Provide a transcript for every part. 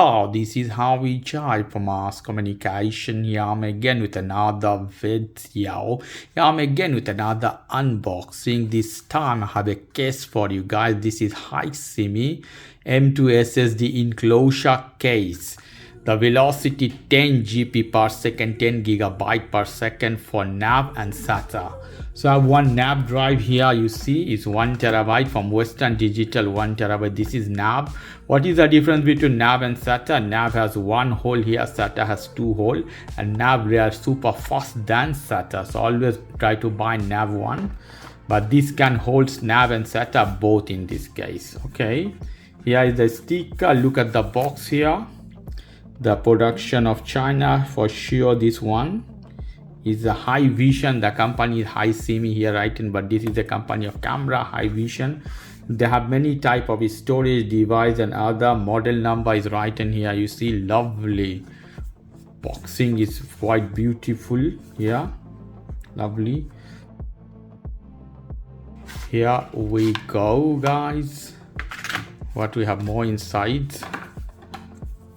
Wow, this is how we charge for mass communication. Here I'm again with another video. Here I'm again with another unboxing. This time I have a case for you guys. This is Hiksemi M.2 SSD enclosure case. The velocity 10 GB per second, 10 GB per second for NAV and SATA. So I have one NAV drive here, you see, is 1 TB from Western Digital, 1 TB. This is NAV. What is the difference between NAV and SATA? NAV has one hole here, SATA has two holes, and NAV they are super fast than SATA. So always try to buy NAV one, but this can hold NAV and SATA both in this case. Okay, here is the sticker. Look at the box here. The production of China for sure. This one is a High Vision. The company is Hiksemi here written, but this is the company of camera, High Vision. They have many type of storage device and other model number is written here. You see, lovely boxing is quite beautiful here, lovely. Here we go, guys. What we have more inside?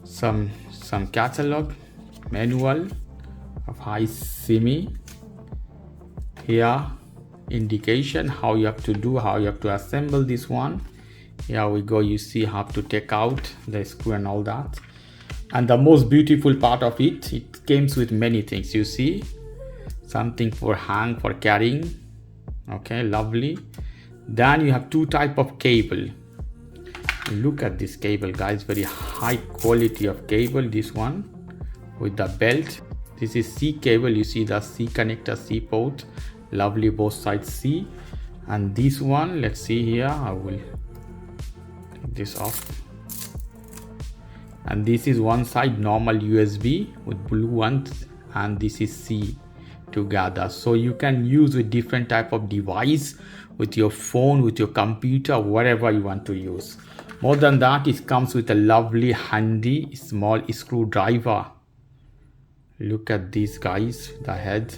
Some catalog manual of Hiksemi. Here indication how you have to do, how you have to assemble this one. Here we go. You see how to take out the screw and all that. And the most beautiful part of it, it comes with many things. You see, something for hang, for carrying. Okay, lovely. Then you have two type of cable. Look at this cable, guys, very high quality of cable. This one with the belt. This is C cable. You see the C connector, C port, lovely, both sides C. And this one, let's see here, I will take this off. And this is one side normal USB with blue one, and this is C together. So you can use with different type of device, with your phone, with your computer, whatever you want to use. More than that, it comes with a lovely handy small screwdriver. Look at these, guys, the head,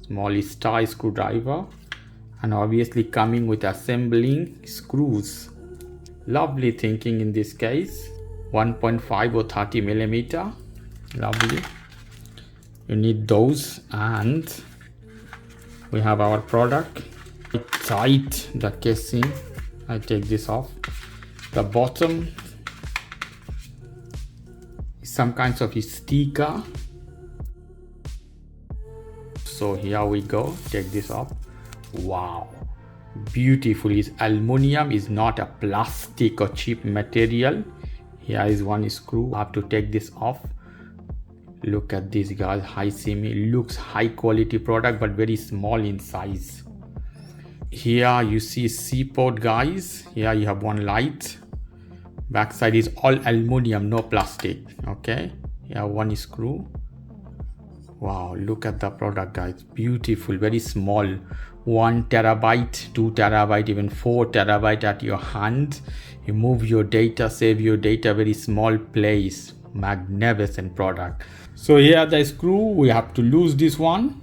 small star screwdriver, and obviously coming with assembling screws. Lovely thinking in this case. 1.5 or 30 millimeter. Lovely. You need those, and we have our product. Tight the casing. I take this off. The bottom is some kinds of a sticker. So here we go. Take this off. Wow, beautiful. Is aluminum, is not a plastic or cheap material. Here is one screw. I have to take this off. Look at this, guys. Hiksemi looks high quality product, but very small in size. Here you see C port, guys. Here you have one light. Backside is all aluminum, no plastic. Okay, here one screw. Wow, look at the product, guys. Beautiful, very small. 1 TB, 2 TB, even 4 TB at your hand. You move your data, save your data, very small place. Magnificent product. So here the screw, we have to lose this one.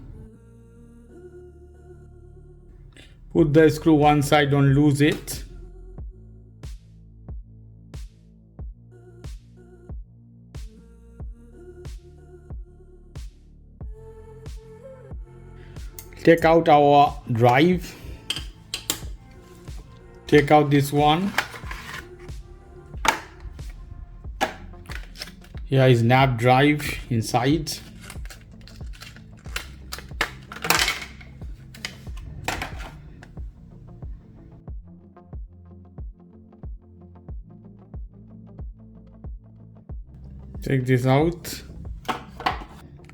Put the screw one side, don't lose it. Take out our drive. Take out this one. Here is NAV drive inside. Take this out.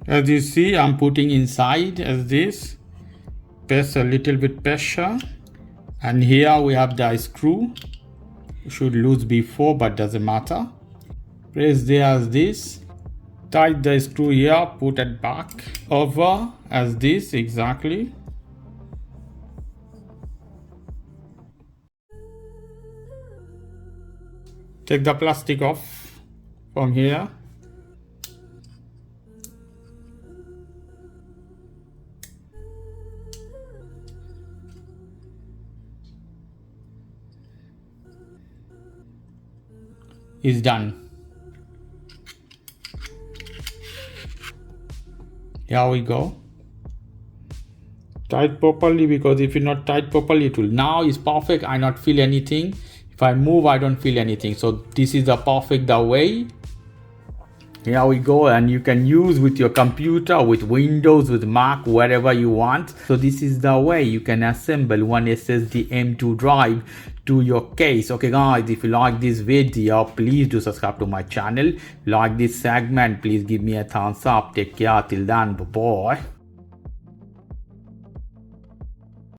As you see, I'm putting inside as this. Press a little bit pressure, and here we have the screw. You should lose before, but doesn't matter. Press there as this. Tight the screw here, put it back over as this, exactly. Take the plastic off from here. is done. Here we go. Tight properly, because if you not tight properly, it will. Now is perfect. I not feel anything. If I move, I don't feel anything. So this is the perfect the way. Here we go, and you can use with your computer, with Windows, with Mac, wherever you want. So this is the way you can assemble one SSD M.2 drive to your case. Okay guys, if you like this video, please do subscribe to my channel. Like this segment, please give me a thumbs up. Take care till then, bye bye.